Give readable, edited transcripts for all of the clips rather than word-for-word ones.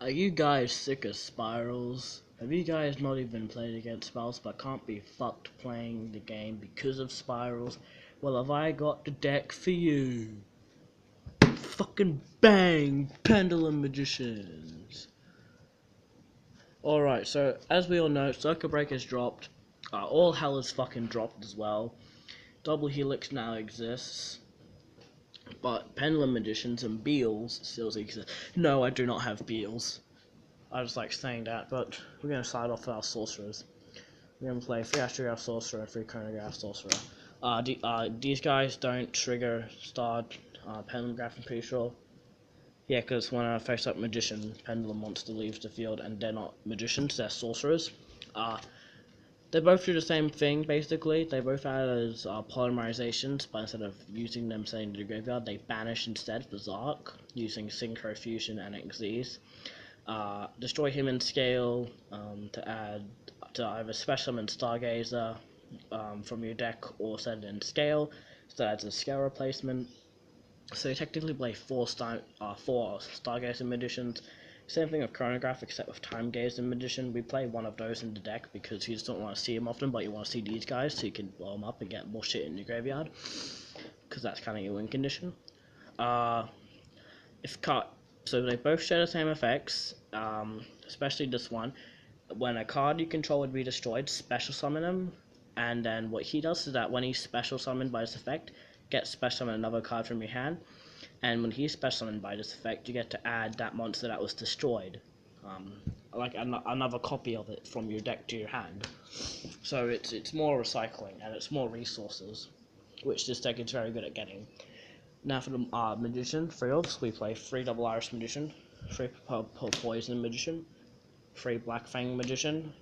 Are you guys sick of spirals? Have you guys not even played against spirals but can't be fucked playing the game because of spirals? Well, have I got the deck for you? Fucking bang! Pendulum Magicians! Alright, so as we all know, Circuit Breaker's dropped. All Hell is fucking dropped as well. Double Helix now exists. But Pendulum Magicians and Beals still exist. No, I do not have Beals. I just like saying that, but we're going to start off with our Sorcerers. We're going to play 3 Astrograph Sorcerer and 3 Chronograph Sorcerer. These guys don't trigger start Pendulum Graph, I'm pretty sure. Yeah, because when I face up Magician, Pendulum Monster leaves the field and they're not Magicians, they're Sorcerers. They both do the same thing, basically. They both add as polymerizations, but instead of using them sending to the graveyard, they banish instead for Zark, using Synchro, Fusion, and XZs. Destroy him in scale to add to either special summon Stargazer from your deck or send in scale, so that's a scale replacement. So you technically play four Stargazer Magicians. Same thing with Chronograph, except with Time Gazer Magician. We play one of those in the deck because you just don't want to see them often, but you want to see these guys so you can blow them up and get more shit in your graveyard, because that's kind of your win condition. So they both share the same effects, especially this one. When a card you control would be destroyed, special summon him, and then what he does is that when he's special summoned by this effect, get special summon another card from your hand, and when he's special summoned by this effect, you get to add that monster that was destroyed, like another copy of it from your deck to your hand. So it's more recycling and it's more resources, which this deck is very good at getting. Now for the Magician, 3 elves, we play 3 Double Iris Magician, 3 Poison Magician, 3 Black Fang Magician,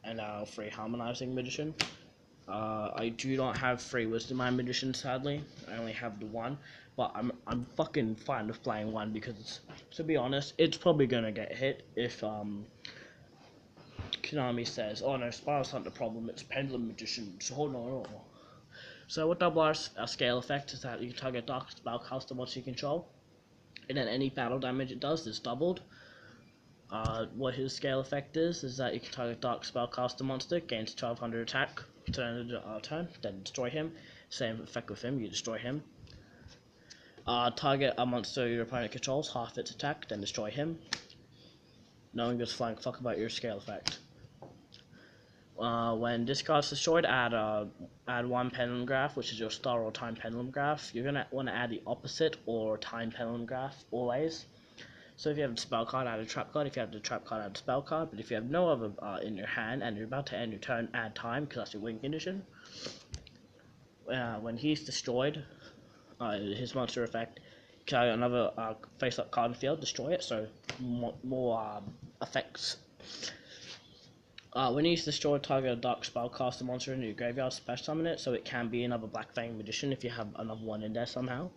and 3 Harmonizing Magician. I do not have 3 Wisdom Eye Magician, sadly. I only have the 1, but I'm fucking fine with playing 1 because, to be honest, it's probably gonna get hit if Konami says, "Oh no, Spirals aren't the problem. It's Pendulum Magicians." Oh no. So what Double R's scale effect is that you can target Dark Spellcaster once you control, and then any battle damage it does is doubled. What his scale effect is that you can target Dark Spellcaster monster, gains 1200 attack, turn then destroy him. Same effect with him, you destroy him. Target a monster your opponent controls, half its attack, then destroy him. No one gives a flying fuck about your scale effect. When this card's destroyed, add 1 Pendulum Graph, which is your Star or Time Pendulum Graph. You're gonna want to add the opposite or Time Pendulum Graph always. So if you have a spell card, add a trap card. If you have the trap card, add a spell card. But if you have no other in your hand and you're about to end your turn, add time, because that's your win condition. When he's destroyed, his monster effect, carry another face-up card in the field, destroy it. So more effects. When he's destroyed, target a Dark Spellcaster monster in your graveyard, special summon it, so it can be another Black Fang Magician if you have another one in there somehow.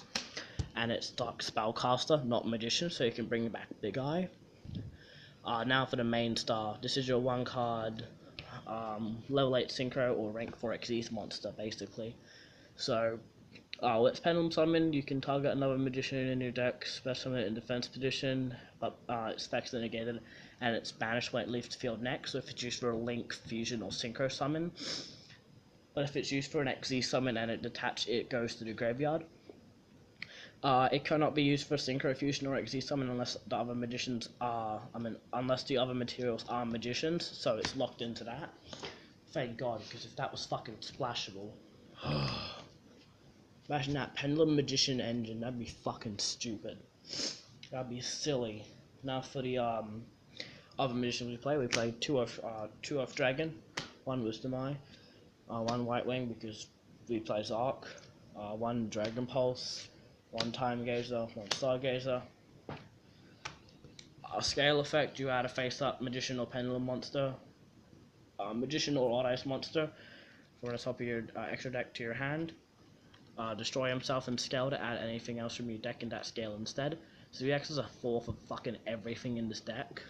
And it's Dark Spellcaster, not Magician, so you can bring back Big Eye. Now for the main star. This is your 1 card, level 8 Synchro or rank 4 XZ monster, basically. So, it's Pendulum Summon, you can target another Magician in your deck, special summon it in defense position, but its effects are negated, and it's banished when it leaves the field next, so if it's used for a Link, Fusion, or Synchro summon. But if it's used for an XZ summon and it detached, it goes to the graveyard. It cannot be used for Synchro, Fusion, or XZ summon unless the other magicians are, unless the other materials are magicians, so it's locked into that. Thank God, because if that was fucking splashable. Imagine that Pendulum Magician engine, that'd be fucking stupid. That'd be silly. Now for the other magicians we play 2 of Dragon, 1 Wisdom Eye, 1 White Wing because we play Zark, 1 Dragon Pulse, 1 Time Gazer, 1 Stargazer. A scale effect, you add a face-up Magician or Pendulum monster, Magician or Odd Ice monster for the top of your extra deck to your hand. Destroy himself in scale to add anything else from your deck in that scale instead. So he acts as a 4 for fucking everything in this deck.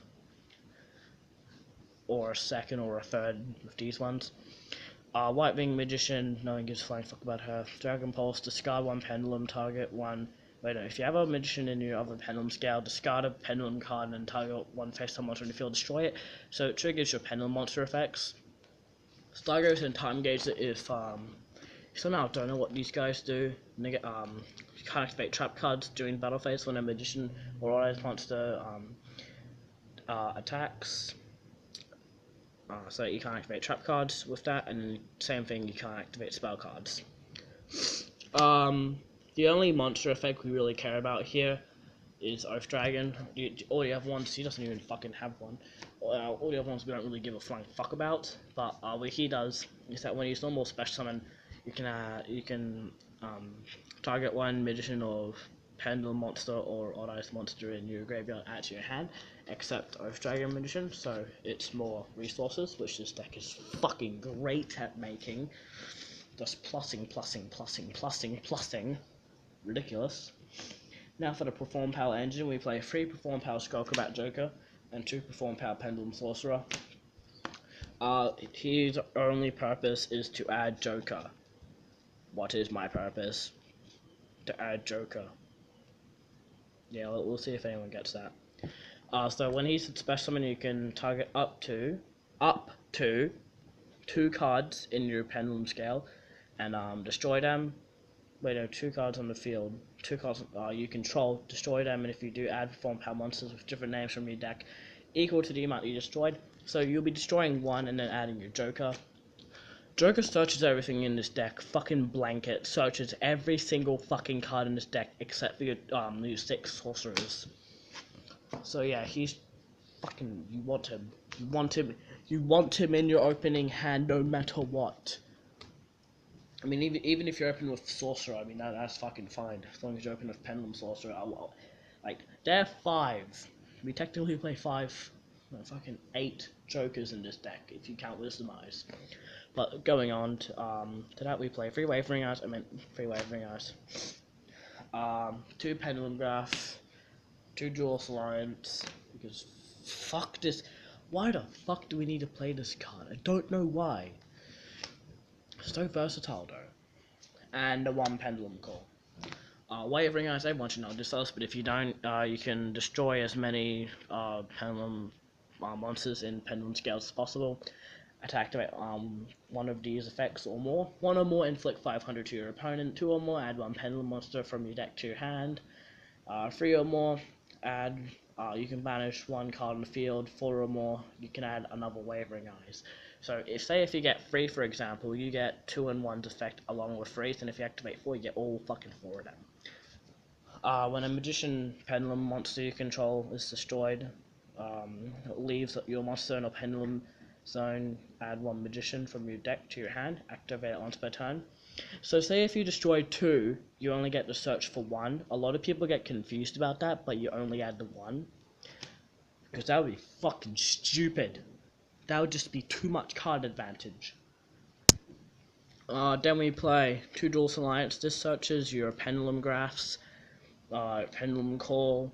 Or a 2nd or a 3rd with these ones. White Wing Magician, no one gives a flying fuck about her. Dragon Pulse, discard 1 Pendulum, target 1 Wait, no, if you have a magician in your other pendulum scale, discard a pendulum card and target one face-up monster in the field, destroy it. So it triggers your pendulum monster effects. Stargoes and time gauge it if somehow don't know what these guys do. You can't activate trap cards during battle phase when a magician or organized monster attacks. So you can't activate trap cards with that, and then same thing, you can't activate spell cards. The only monster effect we really care about here is Oath Dragon. All the other ones, he doesn't even fucking have one. All the other ones we don't really give a flying fuck about. But what he does is that when he's normal special summon, you can target one magician or pendulum monster or odd ice monster in your graveyard add to your hand, except Oath Dragon magician. So it's more resources, which this deck is fucking great at making. Just plussing. Ridiculous. Now for the Perform Power engine, we play 3 Perform Power Skull Combat Joker and 2 Perform Power Pendulum Sorcerer. His only purpose is to add Joker. What is my purpose? To add Joker. Yeah, we'll see if anyone gets that. So when he's special summon, you can target up to 2 cards in your Pendulum scale and destroy them. Wait, no, 2 cards on the field. 2 cards you control, destroy them, and if you do add Perform Power monsters with different names from your deck equal to the amount you destroyed. So you'll be destroying one and then adding your Joker. Joker searches everything in this deck. Fucking blanket searches every single fucking card in this deck except for your new 6 sorcerers. So yeah, he's fucking. You want him. You want him in your opening hand no matter what. I mean, even if you're open with Sorcerer, I mean that's fucking fine as long as you're open with Pendulum Sorcerer. Like there are 5. We technically play 5, no, fucking 8 Jokers in this deck if you count Wisdomize. But going on to that, we play 3 Wavering Eyes. 2 Pendulum Graph, 2 Dual Alliance. Because fuck this. Why the fuck do we need to play this card? I don't know why. So versatile though. And the 1 Pendulum Call. Wavering Eyes, everyone should know this else, but if you don't, you can destroy as many Pendulum monsters in Pendulum scales as possible. Activate one of these effects or more. 1 or more, inflict 500 to your opponent. 2 or more, add 1 Pendulum monster from your deck to your hand. 3 or more, add. You can banish 1 card on the field. 4 or more, you can add another Wavering Eyes. So if you get 3, for example, you get 2 and 1's effect along with 3s, and if you activate 4, you get all fucking 4 of them. When a Magician Pendulum monster you control is destroyed, leaves your monster in a Pendulum zone, add 1 Magician from your deck to your hand, activate it once per turn. So say if you destroy 2, you only get to search for 1. A lot of people get confused about that, but you only add the 1. Because that would be fucking stupid. That would just be too much card advantage. Then we play 2 Dual Alliance. This searches your Pendulum Graphs, Pendulum Call,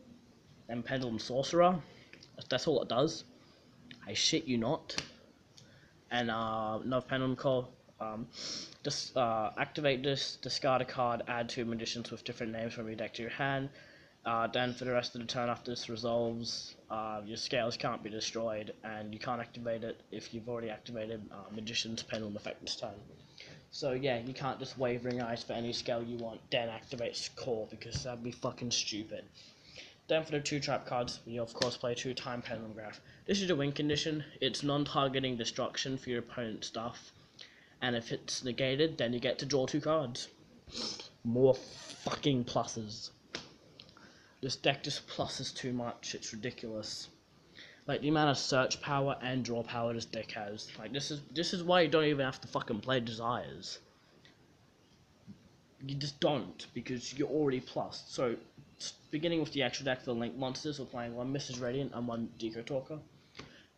and Pendulum Sorcerer. That's all it does. I shit you not. And no Pendulum Call. Just activate this, discard a card, add 2 magicians with different names from your deck to your hand. Then for the rest of the turn after this resolves, your scales can't be destroyed, and you can't activate it if you've already activated Magician's Pendulum effect this turn. So yeah, you can't just Wavering Eyes for any scale you want, then activate Core, because that'd be fucking stupid. Then for the 2 trap cards, you of course play 2 Time Pendulum Graph. This is a win condition. It's non-targeting destruction for your opponent's stuff, and if it's negated, then you get to draw 2 cards. More fucking pluses. This deck just pluses too much. It's ridiculous. Like the amount of search power and draw power this deck has. Like this is why you don't even have to fucking play Desires. You just don't, because you're already plussed. So beginning with the actual deck for the Link monsters, we're playing 1 Mrs. Radiant and 1 Deco Talker.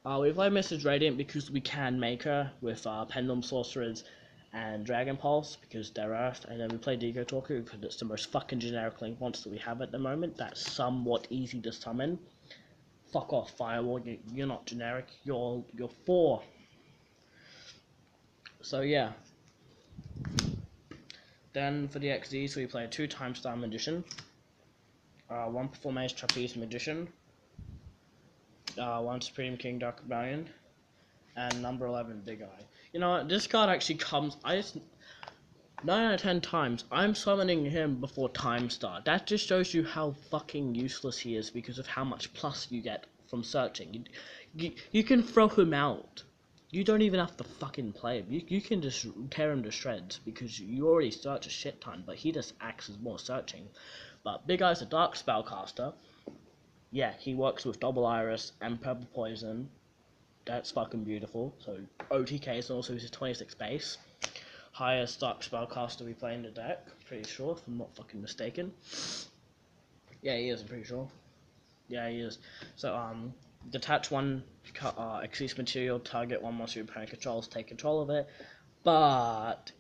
We play Mrs. Radiant because we can make her with Pendulum Sorcerers and Dragon Pulse because they're Earth, and then we play Deco Talker because it's the most fucking generic Link monster we have at the moment. That's somewhat easy to summon. Fuck off, Firewall. You're not generic. You're 4. So yeah. Then for the XDs, we play a 2 Time Star Magician. 1 Performance Trapeze Magician, 1 Supreme King Dark Rebellion, and number 11 Big Eye. You know what, this card actually comes, 9 out of 10 times, I'm summoning him before time start. That just shows you how fucking useless he is because of how much plus you get from searching. You can throw him out. You don't even have to fucking play him. You can just tear him to shreds because you already search a shit ton, but he just acts as more searching. But Big Eye's a dark spellcaster. Yeah, he works with Double Iris and Purple Poison. That's fucking beautiful. So OTK is also his 26 base. Highest dark spellcaster we play in the deck, pretty sure, if I'm not fucking mistaken. Yeah, he is, I'm pretty sure. Yeah, he is. So, detach 1 Exceed material, target 1 monster your opponent controls, take control of it, but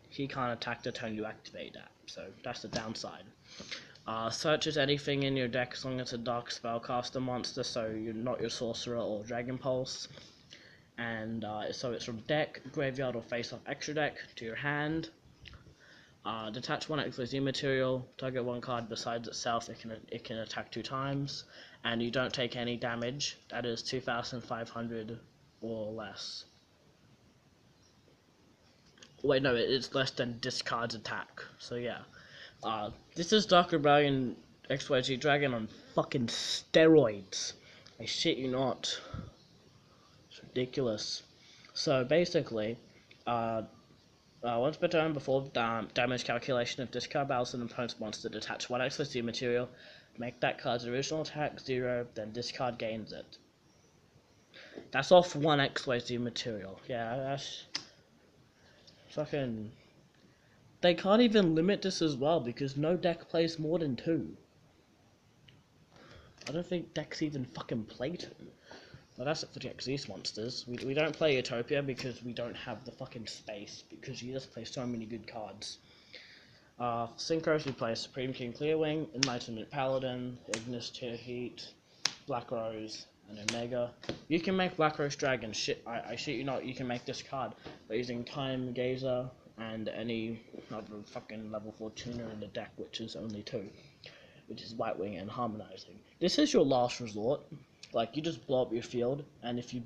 he can't attack the turn you activate that, so that's the downside. Searches anything in your deck as long as it's a dark spellcaster monster, so you're not your Sorcerer or Dragon Pulse. And so it's from deck, graveyard, or face-off extra deck to your hand. Detach 1 XYZ material, target 1 card besides itself, it can attack 2 times, and you don't take any damage. That is 2,500 or less. Wait, no, it's less than discard's attack, so yeah. This is Dark Rebellion XYZ Dragon on fucking steroids. I shit you not. It's ridiculous. So basically, once per turn, before damage calculation of discard battles an opponent's monster, detach 1 XYZ material, make that card's original attack 0, then discard gains it. That's off 1 XYZ material. Yeah, that's fucking. They can't even limit this as well because no deck plays more than 2. I don't think decks even fucking play 2. Well, that's it for the Xyz monsters. We don't play Utopia because we don't have the fucking space, because you just play so many good cards. Synchros, we play Supreme King Clearwing, Enlightenment Paladin, Ignis Tear Heat, Black Rose, and Omega. You can make Black Rose Dragon, I shit you not, you can make this card by using Time Gazer and any other fucking level 4 tuner in the deck, which is only 2, which is White Wing and Harmonizing. This is your last resort. Like, you just blow up your field, and if you're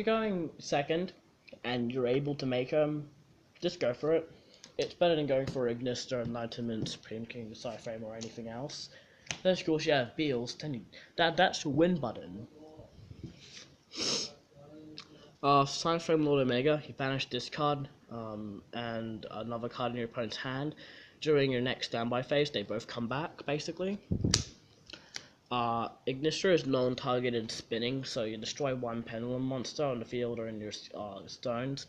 going second, and you're able to make them, just go for it. It's better than going for Ignister, Enlightenment, Supreme King, Cyframe, or anything else. Then of course you have Beals, that's your win button. Cyframe Lord Omega, you banish this card, and another card in your opponent's hand. During your next standby phase, they both come back, basically. Ignister is non-targeted spinning, so you destroy 1 Pendulum monster on the field or in your stones.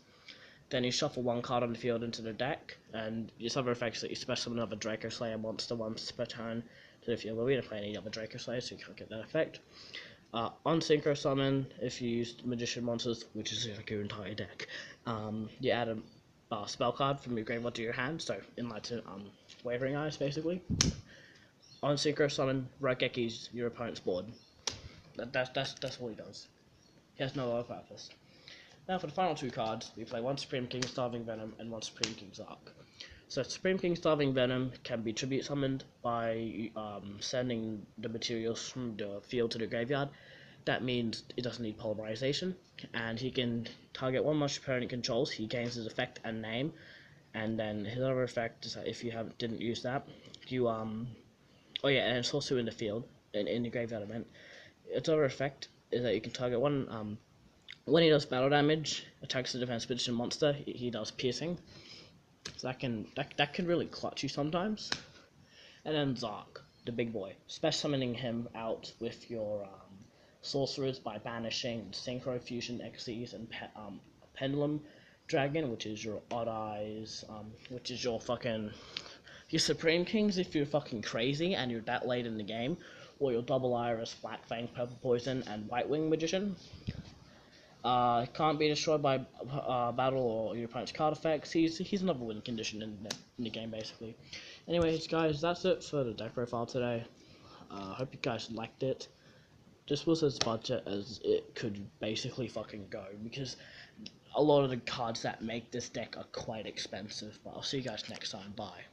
Then you shuffle 1 card on the field into the deck, and its other effects that you special summon another Draco Slayer monster once per turn to the field. Well, we don't play any other Draco Slayer, so you can't get that effect. On Synchro Summon, if you use Magician monsters, which is like your entire deck, you add a spell card from your graveyard to your hand, so Enlighten, Wavering Eyes, basically. On Synchro Summon, Raigekis your opponent's board. That's all he does. He has no other purpose. Now for the final 2 cards, we play 1 Supreme King Starving Venom and 1 Supreme King Zark. So Supreme King Starving Venom can be tribute summoned by sending the materials from the field to the graveyard. That means it doesn't need Polarization, and he can target 1 monster opponent controls. He gains his effect and name, and then his other effect is that if you didn't use that, you oh yeah, and it's also in the field, in the graveyard event. Its other effect is that you can target 1, when he does battle damage, attacks the defense position monster, he does piercing. So that can really clutch you sometimes. And then Zark, the big boy. Special summoning him out with your sorcerers by banishing Synchro, Fusion, Xyz, and Pendulum Dragon, which is your Odd Eyes, which is your fucking... Your Supreme Kings if you're fucking crazy and you're that late in the game, or your Double Iris, Black Fang, Purple Poison, and White Wing Magician. Can't be destroyed by battle or your opponent's card effects. He's another win condition in the game, basically. Anyways, guys, that's it for the deck profile today. Hope you guys liked it. This was as budget as it could basically fucking go, because a lot of the cards that make this deck are quite expensive. But I'll see you guys next time. Bye.